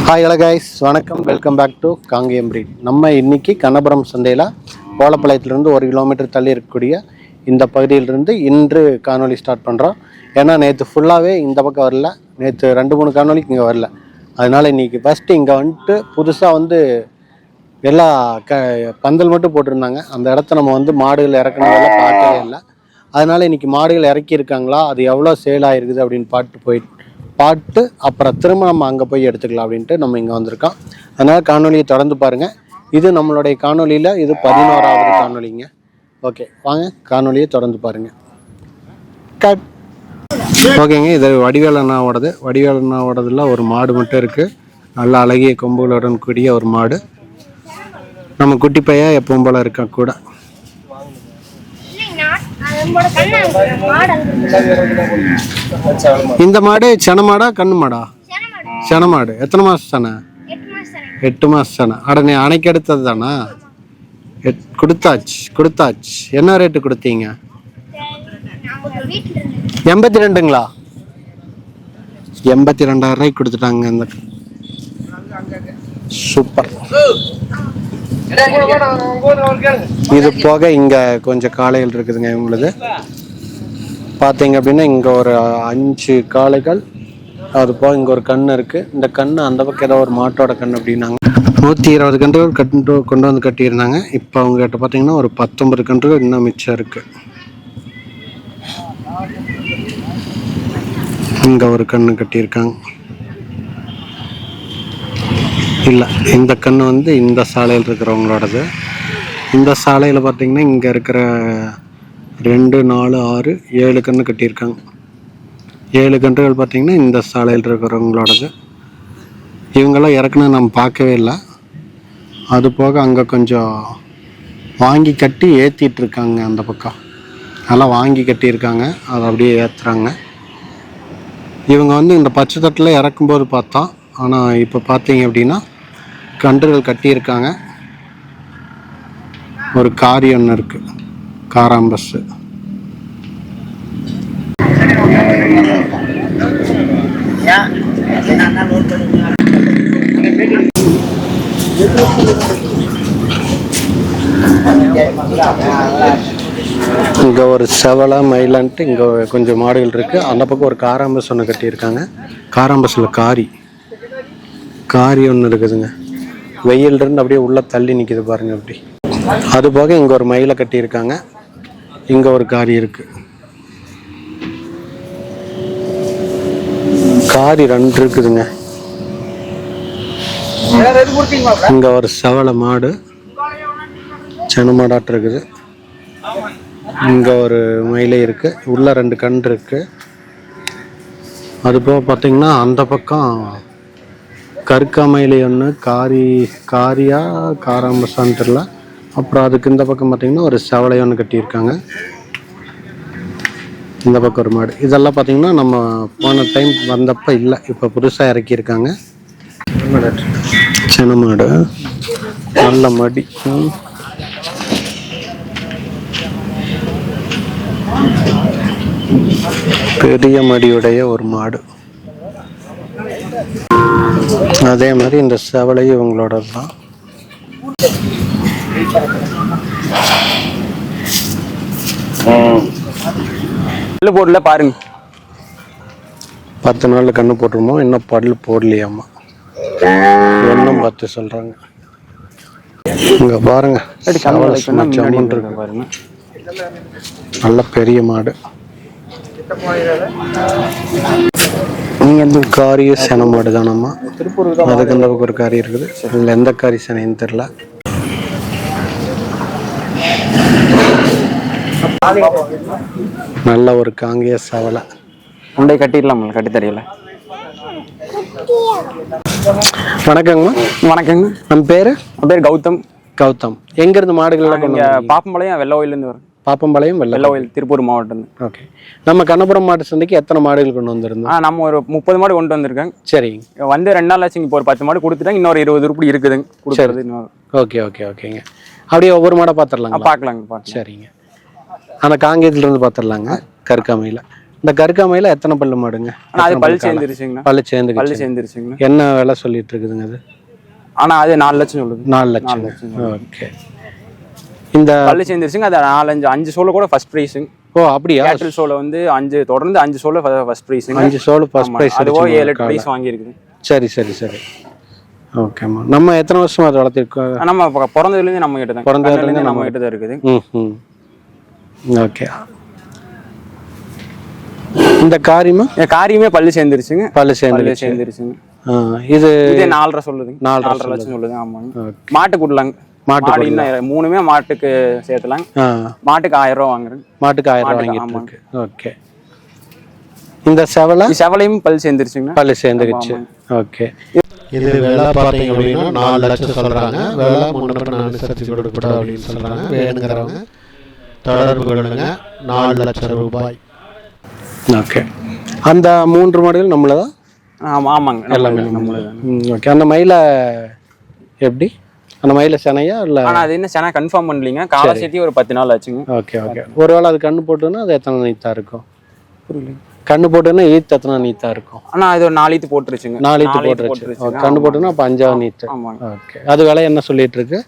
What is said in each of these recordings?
Hi hello guys, வணக்கம். Welcome back to Kangayam breed. நம்ம இன்னைக்கு கண்ணபுரம் சந்தையில் ஓலப்பாளையத்திலிருந்து 1 கிலோமீட்டர் தள்ளி இருக்கக்கூடிய இந்த பகுதியிலிருந்து இன்று காணொலி ஸ்டார்ட் பண்ணுறோம். ஏன்னா நேற்று ஃபுல்லாகவே இந்த பக்கம் வரல, நேற்று 2-3 காணொலிக்கு இங்கே வரல. அதனால் இன்றைக்கி ஃபஸ்ட்டு இங்கே வந்துட்டு புதுசாக எல்லா பந்தல் மட்டும் போட்டிருந்தாங்க. அந்த இடத்த நம்ம மாடுகள் இறக்கணுங்கெல்லாம் பார்க்கவே இல்லை. அதனால் இன்றைக்கி மாடுகள் இறக்கியிருக்காங்களா, அது எவ்வளோ சேல் ஆகிருக்குது அப்படின்னு பார்த்து அப்புறம் திரும்ப நம்ம அங்கே போய் எடுத்துக்கலாம் அப்படின்ட்டு நம்ம இங்கே வந்திருக்கோம். அதனால் காணொலியை தொடர்ந்து பாருங்கள். இது நம்மளுடைய காணொலியில் இது 11வது காணொலிங்க. ஓகே, வாங்க காணொலியை தொடர்ந்து பாருங்கள். கட். ஓகேங்க, இது வடிவேலண்ணாவோடதில் ஒரு மாடு மட்டும் இருக்குது. நல்ல அழகிய கொம்புகளுடன் கூடிய ஒரு மாடு. நம்ம குட்டி பையன் எப்பவும் போல் இருக்கா கூட. இந்த மாடு சென மாடா கண்ணு மாடா? சென மாடு. எத்தனை மாசம் சென? 8 மாசம் சென. அடனே அணைக்கு எடுத்தது தானா? கொடுத்தாச்சு. என்ன ரேட்டு கொடுத்தீங்க? 82ங்களா? 82,000 ரூபாய்க்கு கொடுத்துட்டாங்க. இந்த சூப்பர். இது போக இங்க கொஞ்சம் காளைகள் இருக்குதுங்க. இவங்களுக்கு பார்த்தீங்க அப்படின்னா இங்க ஒரு 5 காளைகள். அது போக இங்க ஒரு கண்ணு இருக்கு. இந்த கண்ணு அந்த பக்கம் ஏதோ ஒரு மாட்டோட கண்ணு அப்படின்னாங்க. 120 கன்றுகள் கொண்டு வந்து கட்டியிருந்தாங்க. இப்போ அவங்க கிட்ட பார்த்தீங்கன்னா ஒரு 19 கன்றுகள் இன்னும் மிச்சம் இருக்கு. இங்க ஒரு கண்ணு கட்டியிருக்காங்க. இல்லை, இந்த கன்று இந்த சாலையில் இருக்கிறவங்களோடது. இந்த சாலையில் பார்த்தீங்கன்னா இங்கே இருக்கிற 2, 4, 6, 7 கன்று கட்டியிருக்காங்க. 7 கன்றுகள் பார்த்தீங்கன்னா இந்த சாலையில் இருக்கிறவங்களோடது. இவங்கெல்லாம் இறக்குன்னு நம்ம பார்க்கவே இல்லை. அது போக அங்கே கொஞ்சம் வாங்கி கட்டி ஏற்றிட்டுருக்காங்க. அந்த பக்கம் நல்லா வாங்கி கட்டியிருக்காங்க, அதை அப்படியே ஏற்றுறாங்க. இவங்க இந்த பச்சை தட்டில் இறக்கும்போது பார்த்தோம். ஆனால் இப்போ பார்த்தீங்க அப்படின்னா கன்றுகள் கட்டியிருக்காங்க. ஒரு காரி ஒன்று இருக்கு, காராம்பஸ். இங்கே ஒரு செவலை மயிலான்ட்டு இங்கே கொஞ்சம் மாடுகள் இருக்கு. அந்த பக்கம் ஒரு காராம்பஸ் ஒன்று கட்டியிருக்காங்க. காராம்பஸில் காரி ஒன்று இருக்குதுங்க. வெயில் இருந்து அப்படியே உள்ள தள்ளி நிற்கிது பாருங்க அப்படி. அது போக இங்கே ஒரு மயிலை கட்டியிருக்காங்க. இங்கே ஒரு காரி இருக்கு. காரி 2 இருக்குதுங்க. இங்கே ஒரு செவலை மாடு, சென மாடாட்டு இருக்குது. இங்கே ஒரு மயிலை இருக்கு. உள்ள 2 கன்று இருக்கு. அது போக பார்த்தீங்கன்னா அந்த பக்கம் கருக்காமயிலை ஒன்று, காரியா காராம்பசான்னு தெரியல. அப்புறம் அதுக்கு இந்த பக்கம் பார்த்தீங்கன்னா ஒரு செவலை ஒன்று கட்டியிருக்காங்க. இந்த பக்கம் ஒரு மாடு. இதெல்லாம் பார்த்தீங்கன்னா நம்ம போன டைம் வந்தப்போ இல்லை, இப்போ புதுசாக இறக்கியிருக்காங்க. சின்ன மாடு, நல்ல மடி. பெரிய மடியுடைய ஒரு மாடு. அதே மாதிரி இந்த செவலையும் இவங்களோட தான். போடல பாருங்க. 10 நாள்ல கண்ணு போட்டுருமோ, இன்னும் பல்லு போடலையாமா. ஒன்றும் 10 சொல்றாங்க. இங்க பாருங்க, பாருங்க, நல்ல பெரிய மாடு. நீங்க காரிய சென மாடு தானம்மா? அதுக்கு அந்த பக்கம் ஒரு காரி இருக்குது. அதில் எந்த காரி செனைன்னு தெரியல. நல்ல ஒரு காங்கிய சவலை. உண்டை கட்டிடலாம், கட்டி தெரியல. வணக்கங்கம்மா. வணக்கங்க. நம்ம பேரு கௌதம். எங்க இருந்து மாடுகள்? பாப்பம்பாளையம் வெள்ள கோயிலேருந்து வரும். பாப்பம்பாளையம் வெள்ள கோயில், திருப்பூர் மாவட்டம். ஓகே. நம்ம கண்ணபுரம் மாட்டு சந்தைக்கு எத்தனை மாடுகள் கொண்டு வந்திருந்தோம்? நம்ம ஒரு 30 மாடு கொண்டு வந்திருக்கேன். சரி. 2 நாள் ஆச்சு. இப்போ ஒரு 10 மாடு கொடுத்துட்டாங்க. இன்னொரு 20 ரூபாய் இருக்குதுங்க கொடுக்குறது. ஓகேங்க. அப்படியே ஒவ்வொரு மாடை பார்த்துடலாங்க. பார்க்கலாங்க. சரிங்க. அந்த காங்கேயத்துல இருந்து பார்த்துடலாங்க. கருக்காமையில் இந்த கருக்காமையில எத்தனை பல்லு மாடுங்க? ஆனா அது பல்லு சேர்ந்துருச்சுங்கண்ணா. பல்லு சேர்ந்து பல்லு சேர்ந்துருச்சுங்கண்ணா. என்ன விலை சொல்லிட்டு இருக்குதுங்க அது? ஆனா அது 4 லட்சம் சொல்லுது. 4 லட்சம். ஓகே. இந்த பல்லு சேர்ந்துருச்சுங்க. அது 5 சோள கூட ஃபர்ஸ்ட் ப்ரைஸுங்க. ஓ அப்படியா? கேட்டல் சோள வந்து 5 தொடர்ந்து 5 சோள ஃபர்ஸ்ட் ப்ரைஸுங்க. 5 சோள ஃபர்ஸ்ட் ப்ரைஸ். அதுவோ 7-8 ப்ரைஸ் வாங்கியிருக்குது. சரி சரி சரி. ஓகேம்மா. நம்ம எத்தனை வருஷமா அதை வளர்த்திருக்கோம்? நம்ம பிறந்ததுலேருந்து நம்ம கிட்ட தான். பிறந்ததுலேருந்து நம்ம கிட்ட தான் இருக்குது. ஓகே. இந்த காரியமே பல்லு சேர்ந்துருச்சுங்க. பல்லு சேர்ந்துருச்சுங்க. இது 4.5 சொல்லுதுங்க. 4.5 லட்சம் சொல்லுது. ஆமாங்க. மாட்டுக்கு விடலாங்க. மாடு மூணுமே மாட்டுக்கு சேர்த்துலாங்க. மாட்டுக்கு 1000 ரூபா வாங்குறேன். மாட்டுக்கு 1000 ரூபா வாங்கிட்டு. ஓகே. இந்த செவலையும் பல்லு சேர்ந்துருச்சுங்க. பல்லு சேர்ந்துருச்சு. ஓகே. இது விலை பார்த்தீங்க அப்படின்னா 4 லட்சம் சொல்றாங்க. விலை முன்னப்ப அனுசரித்து கொடுக்கப்படும் அப்படின்னு சொல்றாங்க. வேணுங்கிறவங்க தொடர்பு கொள்ளுங்க. 4 லட்சம் ரூபாய். ஓகே. அந்த 3 மாடுகள் நம்மளதா? ஆமாங்க, எல்லாமே நம்மளது. ஓகே. அந்த மயில எப்படி? அந்த மயில செனையா இல்ல? ஆனா அது என்ன செனை கன்ஃபார்ம் பண்ணலீங்க. காலை சேர்த்தி ஒரு 10 நாள் ஆச்சுங்க. Okay okay. ஒருவேளை அது கண்ணு போட்டுன்னா அது எத்தனை நீத்தா இருக்கும்? புரியல. கண்ணு போட்டுன்னா ஈத்து எத்தனை நீத்தா இருக்கும்? ஆனா அது ஒரு 4 ஈத்து போட்டுருச்சுங்க. 4 ஈத்து போட்டுருச்சு. கண்ணு போட்டுன்னா அப்ப 5ஆவது நீத்து. ஓகே. அது விலை என்ன சொல்லிட்டு இருக்கு?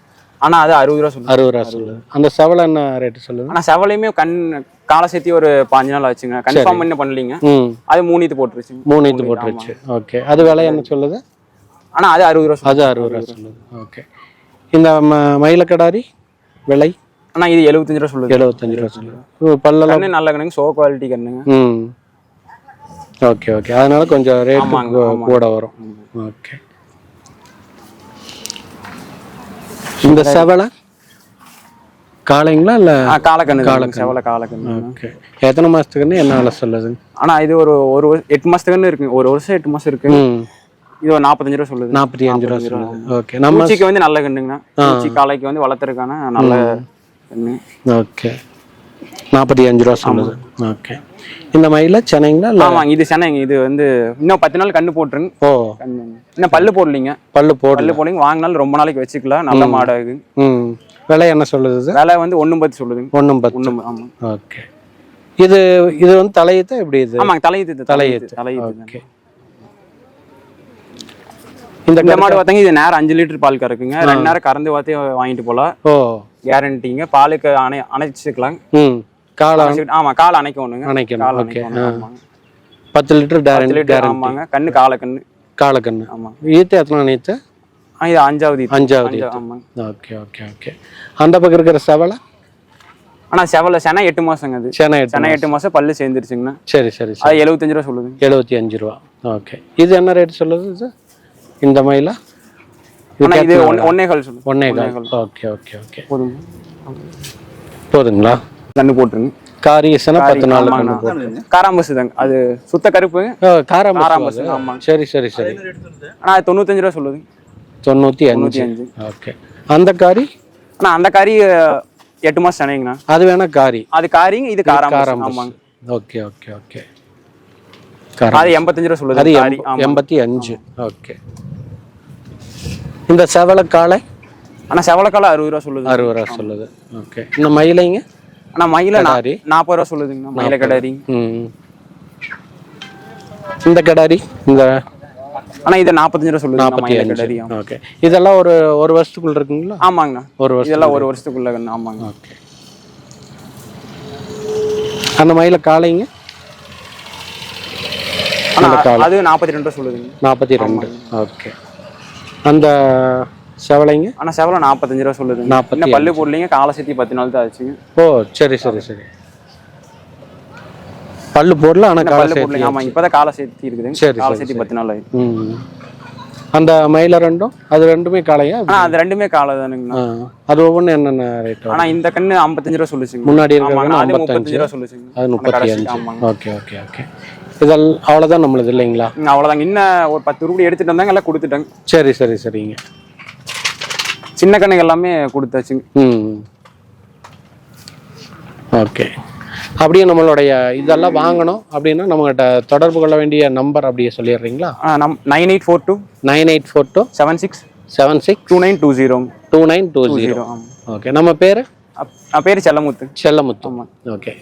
ஆனா அது 60 ரூபா சொல்லுது. 60 ரூபா சொல்லுது. அந்த செவலை என்ன ரேட் சொல்லுது? ஆனா செவலையுமே காலை சேர்த்தி ஒரு 5 நாள் ஆச்சுங்க. கன்ஃபார்ம் பண்ண பண்ணலீங்க. அது 3 ஈத்து போட்டுருச்சு. 3 ஈத்து போட்டுருச்சு. ஓகே. அது விலை என்ன சொல்லுது? ஆனா அது 60 ரூபா. அது 60 ரூபா சொல்லுது. ஓகே. இந்த மயிலக்கடாரி விலை? ஆனா இது 75 ரூபா சொல்லுது. 75 ரூபா சொல்லுது. பல்லெல்லாம் நல்ல கண்ணுங்க. சோ குவாலிட்டி கண்ணுங்க. Okay okay. அதனால கொஞ்சம் ரேட் கூட வரும். ஓகே. இந்த செவலை காளைங்களா இல்ல? காலக்கண்ணு. செவலை காலக்கண்ணு. ஓகே. எத்தனை மாசத்துக்குன்னு என்ன விலை சொல்லுது? ஆனா இது ஒரு 8 மாசத்துக்குன்னு இருக்கு. ஒரு வருஷம் 8 மாசம் இருக்கு. இது ஒரு 45 ரூபா சொல்லுது. 45 ரூபா சொல்லுது. ஓகே. பூச்சிக்கு வந்து நல்ல கண்ணுங்கண்ணா. பூச்சி காளைக்கு வந்து வளர்த்துருக்கான நல்ல கண்ணு. ஓகே. 45 ரூபா சொல்லுது. ஓகே. இந்த மயில சென்னைங்களா இல்ல? ஆமாங்க, இது சென்னைங்க. இது வந்து இன்னும் 10 நாள் கண்ணு போட்டுருங்க. ஓ. இன்னும் பல்லு போடலீங்க. பல்லு போடலீங்க. வாங்கினாலும் ரொம்ப நாளைக்கு வச்சுக்கலாம். நல்ல மாடாகு. விலை என்ன சொல்லுது? விலை வந்து 1.10 சொல்லுதுங்க. 1.10. ஆமா. ஓகே. இது வந்து தலையீத்து எப்படி இது? ஆமாங்க, தலையீத்து. ஓகே. இந்த மாடு பார்த்தீங்க, இது நேரம் 5 லிட்டர் பால் கறக்குங்க. 2 நேரம் கறந்து பார்த்தே வாங்கிட்டு போலாம். ஓ. கேரண்டிங்க. பாலுக்கு அணைச்சிக்கலாம். ஆமா, கால் அணைக்கணுங்க. அணைக்கணும். ஓகே. 10 litre guarantee. ஆமாங்க. கண்ணு காலக்கண்ணு. ஆமா. ஈத்து எத்தனை நீத்து? இது 5ஆவது. ஆமாங்க. Okay okay okay. அந்த பக்கம் இருக்கிற செவலை? ஆனா செனை 8 மாசங்க. அது செனை 8 மாசம் பல்லு சேர்ந்துருச்சுங்கண்ணா. சரி சரி. அது 75 ரூபா சொல்லுது. 75 ரூபா. ஓகே. இது என்ன ரேட் சொல்லுது இது? இந்த மயிலா? இது 1.25 சொல்லுது. 1.25. Okay okay okay. போதுங்களா? கண்ணு போட்டுருங்க. காரியசனா 10 நாள் கண்ணு போட்டு. காராம்பசு தாங்க. அது சுத்த கருப்பு. காராம்பசு. ஆமா. சரி சரி சரி. ஆனா 95 ரூபா சொல்லுது. 95. ஓகே. அந்த காரி? ஆனா அந்த காரி 8 மாசம் சென்னைங்கண்ணா. அது வேணா காரி. அது காரிங்க. இது காராம்பசு. ஆமாங்க. Okay okay okay. அது 85 ரூபா சொல்லுது. அது 85. ஓகே. இந்த செவலை காளை? ஆனா செவலை காளை 60 ரூபா சொல்லுது. 60 ரூபா சொல்லுது. ஓகே. இந்த மயிலைங்க? ஆனா மயில 40 ரூபா சொல்லுதுங்க. மயில கடாரி. இந்த கடாரி? இந்த ஆனா இது 45 ரூபா சொல்லுது. 45. ஓகே. இதெல்லாம் ஒரு வருஷத்துக்குள்ள இருக்குங்களா? ஆமாங்க. இதெல்லாம் ஒரு வருஷத்துக்குள்ள கண்ணு. ஆமாங்க. ஓகே. அந்த மயில காளைங்க? அது 42 ரூபா சொல்லுதுங்க. 42. ஓகே. அந்த செவலைங்க? ஆனா செவலை 45 ரூபா சொல்லுது. இன்னும் பல்லு போடலீங்க. காலை சேர்த்தி 10 நாள் தான் ஆச்சுங்க. ஓ சரி சரி சரி. பல்லு போடல ஆனா காலை சேர்த்தி. ஆமா, இப்பதான் காலை சேர்த்தி இருக்குது. காலை சேர்த்தி 10 நாள் ஆயிடுச்சு. அந்த மயில ரெண்டும்? அது ரெண்டுமே காளையா? அது ரெண்டுமே காளை தானுங்கண்ணா. அது ஒவ்வொன்று என்னென்ன ரேட்? ஆனா இந்த கண்ணு 55 ரூபா சொல்லுச்சுங்க. முன்னாடி இருக்கிறது 35 ரூபா சொல்லுச்சுங்க. அது 35. Okay okay okay. இதெல்லாம் அவ்வளோதான் நம்மளுது இல்லைங்களா? அவ்வளோதாங்க. இன்னும் ஒரு 10 ரூபாய் எடுத்துட்டு வந்தாங்க. எல்லாம் கொடுத்துட்டாங்க. சரி சரி சரிங்க. சின்ன கண்ணுங்க எல்லாமே கொடுத்தாச்சுங்க. ஓகே. அப்படியே நம்மளுடைய இதெல்லாம் வாங்கணும் அப்படின்னா நம்மகிட்ட தொடர்பு கொள்ள வேண்டிய நம்பர் அப்படியே சொல்லிடுறீங்களா? 9842 76 2920. 2920. ஓகே. நம்ம பேரு? பேரு செல்லமுத்து. ஓகே.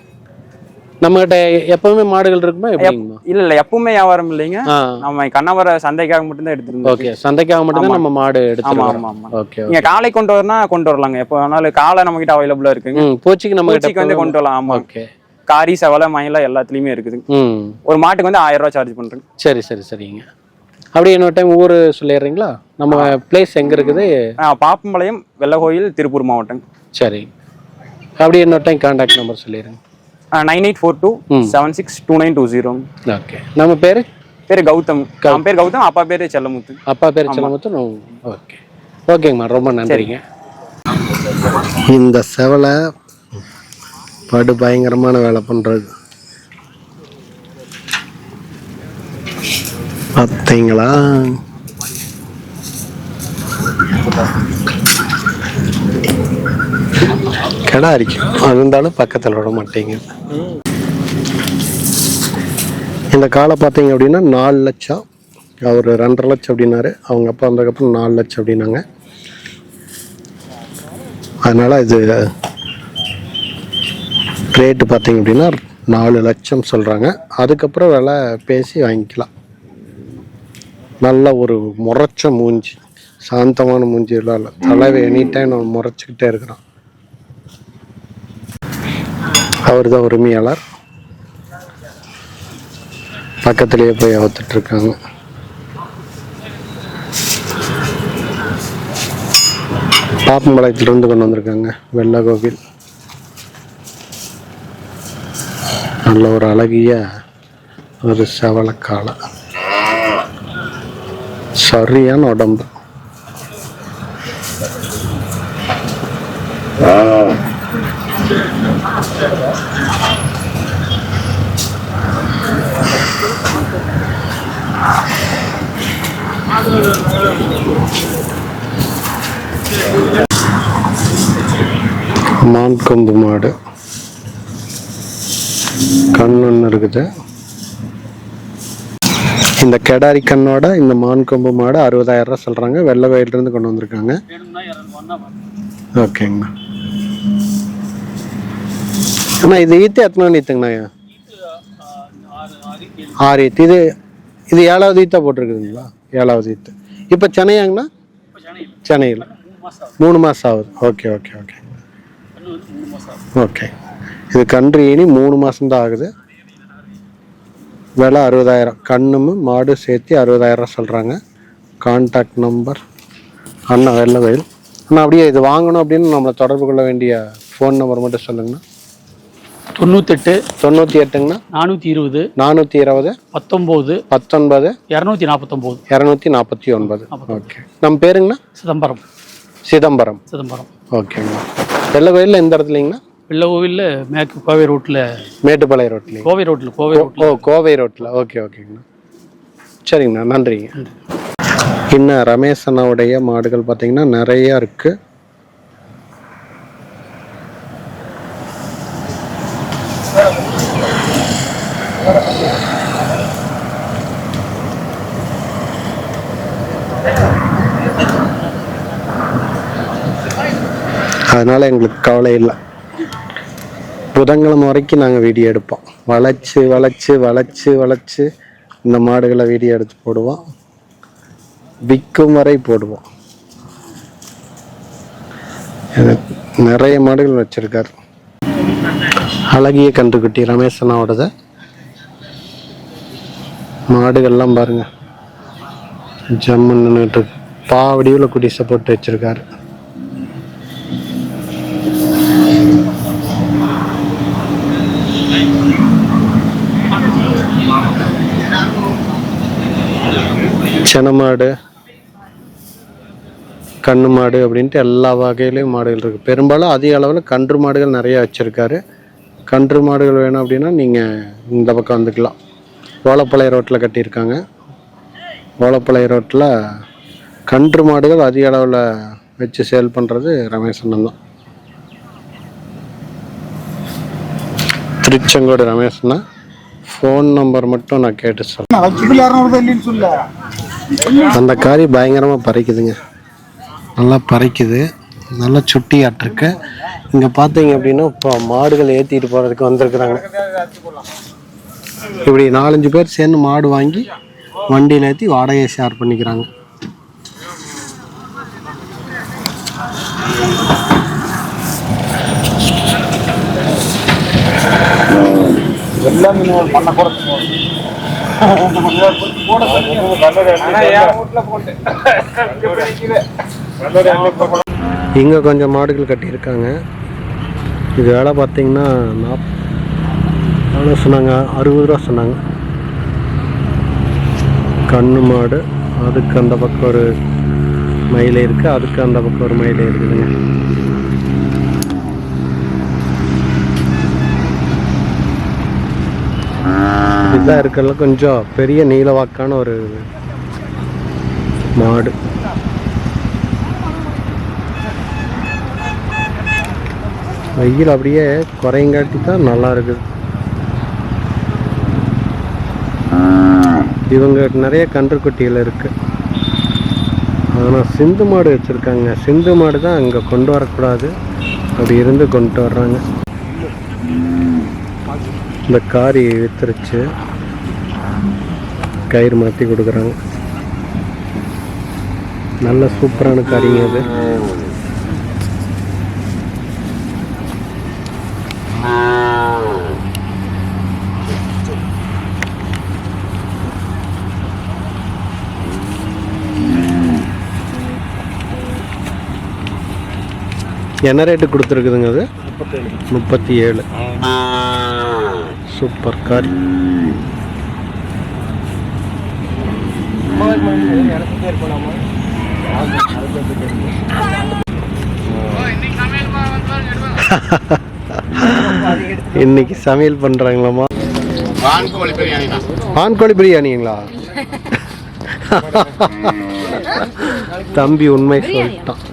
நம்மகிட்ட எப்பவுமே மாடுகள் இருக்குமா எப்படிங்கம்மா? இல்ல எப்பவுமே வியாபாரம் இல்லைங்க. நம்ம கண்ணபுரம் சந்தைக்காக மட்டும்தான் எடுத்துருந்தோம். ஓகே, சந்தைக்காக மட்டும்தான் நம்ம மாடு ஆமா எடுத்துருக்கோம். ஆமா ஆமா. ஓகே, நீங்க காலை கொண்டு வரனா கொண்டு வரலாங்க. எப்போ வேணாலும் காலை நம்ம கிட்ட அவைலபிளா இருக்குங்க. பூச்சிக்கு நம்ம பூச்சிக்கு வந்து கொண்டு வரலாம். ஆமா. ஓகே, காரி செவலை மயில எல்லாத்துலயுமே இருக்குது. ஒரு மாட்டுக்கு வந்து 1000 ரூபாய் சார்ஜ் பண்றேங்க. சரி சரி சரிங்க. அப்படியே இன்னொரு டைம் ஊர் சொல்லிடுறீங்களா? நம்ம பிளேஸ் எங்க இருக்குது? பாப்பம்பாளையம், வெள்ளகோயில், திருப்பூர் மாவட்டம். சரி, அப்படியே இன்னொரு டைம் கான்டாக்ட் நம்பர் சொல்லிடுங்க. 9842762920. ஓகே. நம்ம பேரு கௌதம். நம்ம பேர் கௌதம், அப்பா பேரு செல்லமுத்து. அப்பா பேரு செல்லமுத்து. ஓகே ஓகேங்கம்மா, ரொம்ப நன்றிங்க. இந்த செவலை படு பயங்கரமான வேலை பண்றது பார்த்தீங்களா? கடை அரிக்கும், இருந்தாலும் பக்கத்தில் விட மாட்டேங்குது. இந்த காலை பார்த்தீங்க அப்படின்னா 4 லட்சம். அவர் 2.5 லட்சம் அப்படின்னாரு. அவங்க அப்பா வந்ததுக்கப்புறம் 4 லட்சம் அப்படின்னாங்க. அதனால் இது ரேட்டு பார்த்தீங்க அப்படின்னா 4 லட்சம் சொல்கிறாங்க. அதுக்கப்புறம் விலை பேசி வாங்கிக்கலாம். நல்ல ஒரு முறைச்ச மூஞ்சி, சாந்தமான மூஞ்சி எல்லாம் இல்லை. தலைவை எனி டைம் நம்ம முறைச்சிக்கிட்டே இருக்கிறோம். அவர் தான் உரிமையாளர். பக்கத்திலேயே போய் அவுத்துட்டு இருக்காங்க. பாப்பம்பாளையத்திலிருந்து கொண்டு வந்திருக்காங்க. வெள்ளகோவில். நல்ல ஒரு அழகிய ஒரு செவலக்காலை, சரியான உடம்பு. மான் கொம்பு மாடு கண்ணு இருக்குது. இந்த கெடாரி கண்ணோட இந்த மான் கொம்பு மாடு 60,000 ரூபா சொல்றாங்க. வெள்ளகோயிலிருந்து கொண்டு வந்திருக்காங்க. ஓகேங்கண்ணா. அண்ணா இது ஈத்து எத்தனை ஈத்துங்கண்ணா? 6 ஈத்து. இது 7வது ஈத்தா போட்டிருக்குதுங்களா? 7வது ஈத்து. இப்போ சென்னையாங்கண்ணா? சென்னையில் 3 மாதம் ஆகுது. Okay okay okay okay. இது கன்று ஈனி 3 மாதம்தான் ஆகுது. விலை 60,000. கண்ணும் மாடு சேர்த்து 60,000 ரூபா சொல்கிறாங்க. கான்டாக்ட் நம்பர் அண்ணா வெள்ளவயல். அண்ணா அப்படியே இது வாங்கணும் அப்படின்னு நம்மளை தொடர்பு கொள்ள வேண்டிய ஃபோன் நம்பர் மட்டும் சொல்லுங்கண்ணா. 98ங்கண்ணா 420 19 249. ஓகே. நம்ம பேருங்கண்ணா? சிதம்பரம். ஓகேங்கண்ணா. வெள்ளகோயிலில் எந்த இடத்துலங்கண்ணா? வெள்ளகோவிலில் மேற்கு கோவை ரோட்டில், மேட்டுப்பாளையம் ரோட்ல, கோவை ரோட்டில். ஓகே ஓகேங்கண்ணா. சரிங்கண்ணா, நன்றிங்க. இன்னும் ரமேஷ் அண்ணாவுடைய மாடுகள் பார்த்தீங்கன்னா நிறையா இருக்கு. அதனால எங்களுக்கு கவலை இல்லை. புதன்கிழமை வரைக்கும் நாங்கள் வீடியோ எடுப்போம். வளைச்சு வளைச்சு வளைச்சு வளைச்சு இந்த மாடுகளை வீடியோ எடுத்து போடுவோம். விற்கும் வரை போடுவோம். நிறைய மாடுகள் வச்சிருக்காரு. அழகிய கன்றுக்குட்டி ரமேஷ் அண்ணாவோடது. மாடுகள்லாம் பாருங்க, ஜம்முன்னு நின்றுட்டு பாவடியில் குடிசை போட்டு வச்சிருக்காரு. செனமாடு, கண்ணு மாடு அப்படின்ட்டு எல்லா வகையிலையும் மாடுகள் இருக்குது. பெரும்பாலும் அதிக அளவில் கன்று மாடுகள் நிறையா வச்சுருக்காரு. கன்று மாடுகள் வேணும் அப்படின்னா நீங்கள் இந்த பக்கம் வந்துக்கலாம். ஓலப்பாளையம் ரோட்டில் கட்டியிருக்காங்க. ஓலப்பாளையம் ரோட்டில் கன்று மாடுகள் அதிக அளவில் வச்சு சேல் பண்ணுறது ரமேஷ் அண்ணன் தான். திருச்செங்கோடு ரமேஷ் அண்ணா. ஃபோன் நம்பர் மட்டும் நான் கேட்டு சொல்றேன். அந்த காரி பயங்கரமாக பறிக்குதுங்க. நல்லா பறிக்குது. நல்லா சுட்டியாட்டிருக்கு. இங்கே பார்த்தீங்க அப்படின்னா இப்போ மாடுகள் ஏற்றிட்டு போகிறதுக்கு வந்திருக்கிறாங்க. இப்படி 4-5 பேர் சேர்ந்து மாடு வாங்கி வண்டியில் ஏற்றி வாடகையை ஷேர் பண்ணிக்கிறாங்க. இங்கே கொஞ்சம் மாடுகள் கட்டியிருக்காங்க. இது வேலை பார்த்தீங்கன்னா எவ்வளோ சொன்னாங்க, 60 ரூபா சொன்னாங்க. கண்ணு மாடு, அதுக்கு அந்த பக்கம் ஒரு மயிலை இருக்குது, அதுக்கு அந்த பக்கம் ஒரு மயிலை இருக்குதுங்க. இதுதான் இருக்கிறதுல கொஞ்சம் பெரிய நீளவாக்கான ஒரு மாடு. வெயில் அப்படியே குறைங்காட்டி தான் நல்லா இருக்குது. இவங்க நிறைய கன்றுக்குட்டிகள் இருக்கு. ஆனால் சிந்து மாடு வச்சுருக்காங்க. சிந்து மாடு தான் அங்கே கொண்டு வரக்கூடாது, அப்படி இருந்து கொண்டு வர்றாங்க. இந்த காரி வித்துருச்சு, கயிறு மாற்றி கொடுக்குறாங்க. நல்ல சூப்பரான காரிங்க அது. என்ன ரேட்டு கொடுத்துருக்குதுங்க அது? 37. சூப்பர் காரி. இன்னைக்கு சமையல் பண்றாங்களாமா? ஆண்கோழி பிரியாணிங்களா? தம்பி உண்மை சொல்லிட்டான்.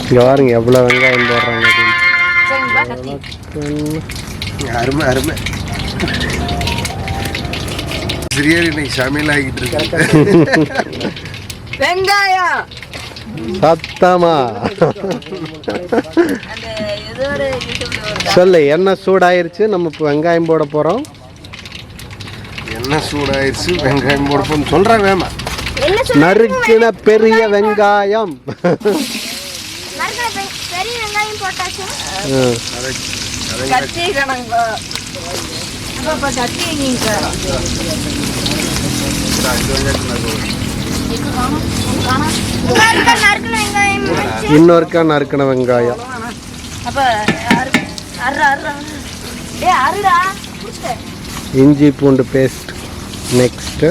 இங்க பாருங்க எவ்வளவு வெங்காயம் போடுறாங்க. அருமை அருமை. பிரியாணி இன்னைக்கு சமையல் ஆகிட்டு இருக்கு. வெங்காயம் சத்தமா சொல்லு. என்ன சூடாயிருச்சு, நம்ம இப்போ வெங்காயம் போட போறோம். என்ன சூடாயிருச்சு, வெங்காயம் போட போறோம் சொல்றேன். வேமா நறுக்கின பெரிய வெங்காயம். பெரிய வெங்காயம் போட்டாச்சு. கத்தி கணக்கு அப்ப கத்தி இன்னொருக்கா நறுக்கின வெங்காயம். இஞ்சி பூண்டு பேஸ்ட். நெக்ஸ்ட்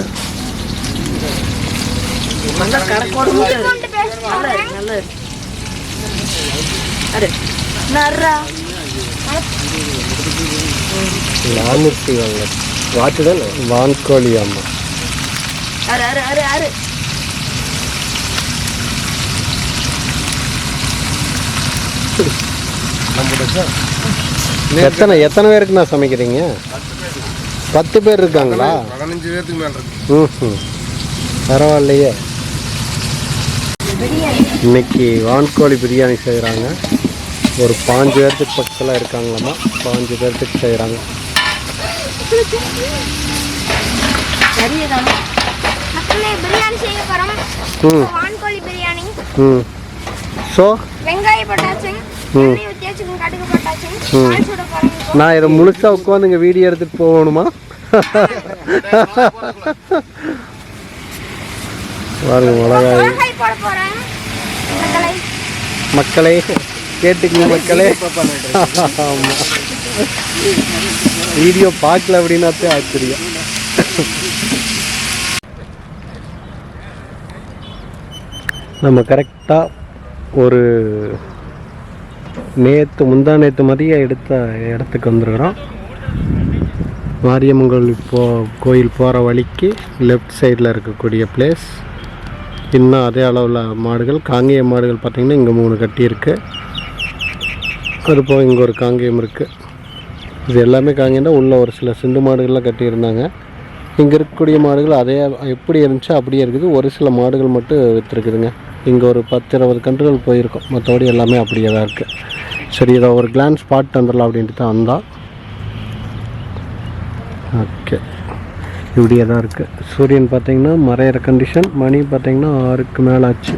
வான்கோழி அம்மா. எத்தனை பேருக்கு நான் சமைக்கிறீங்க? 10 பேர் இருக்காங்களா? 15 பேருக்கு மேல இருக்கு. பரவாயில்லையே. இன்னைக்கு வான்கோழி பிரியாணி செய்கிறாங்க. ஒரு 5 பேர்த்துக்கு பக்கத்தில் இருக்காங்களாம்மா. 5 பேர்த்துக்கு செய்கிறாங்க. ஸோ நான் இதை முழுசாக உட்காந்து இங்கே வீடியோ எடுத்துகிட்டு போகணுமா? பாருங்க மிளகாய். மக்களே கேட்டுக்கங்க மக்களே. ஆமாம், வீடியோ பார்க்கல அப்படின்னாத்தே ஆச்சரியம். நம்ம கரெக்டாக ஒரு முந்தா நேற்று மதியம் எடுத்த இடத்துக்கு வந்துருக்குறோம். மாரியம்மன் கோயில் போகிற வழிக்கு லெஃப்ட் சைடில் இருக்கக்கூடிய பிளேஸ். இன்னும் அதே அளவில் மாடுகள், காங்கேயம் மாடுகள் பார்த்திங்கன்னா இங்கே 3 கட்டி இருக்குது. அது போக இங்கே ஒரு காங்கேயம் இருக்குது. இது எல்லாமே காங்கேயம்னா உள்ள ஒரு சில சிந்து மாடுகள்லாம் கட்டியிருந்தாங்க. இங்கே இருக்கக்கூடிய மாடுகள் அதே எப்படி இருந்துச்சோ அப்படியே இருக்குது. ஒரு சில மாடுகள் மட்டும் விற்றுருக்குதுங்க. இங்கே ஒரு 10-20 கன்றுகள் போயிருக்கும். மற்றபடி எல்லாமே அப்படியே தான் இருக்குது. சரி, இதை ஒரு கிளான்ஸ் பார்த்து வந்துடலாம் அப்படின்ட்டு தான் வந்தோம். ஓகே, இப்படியே தான் இருக்குது. சூரியன் பார்த்திங்கன்னா மறையிற கண்டிஷன். மணி பார்த்திங்கன்னா 6க்கு மேலே ஆச்சு.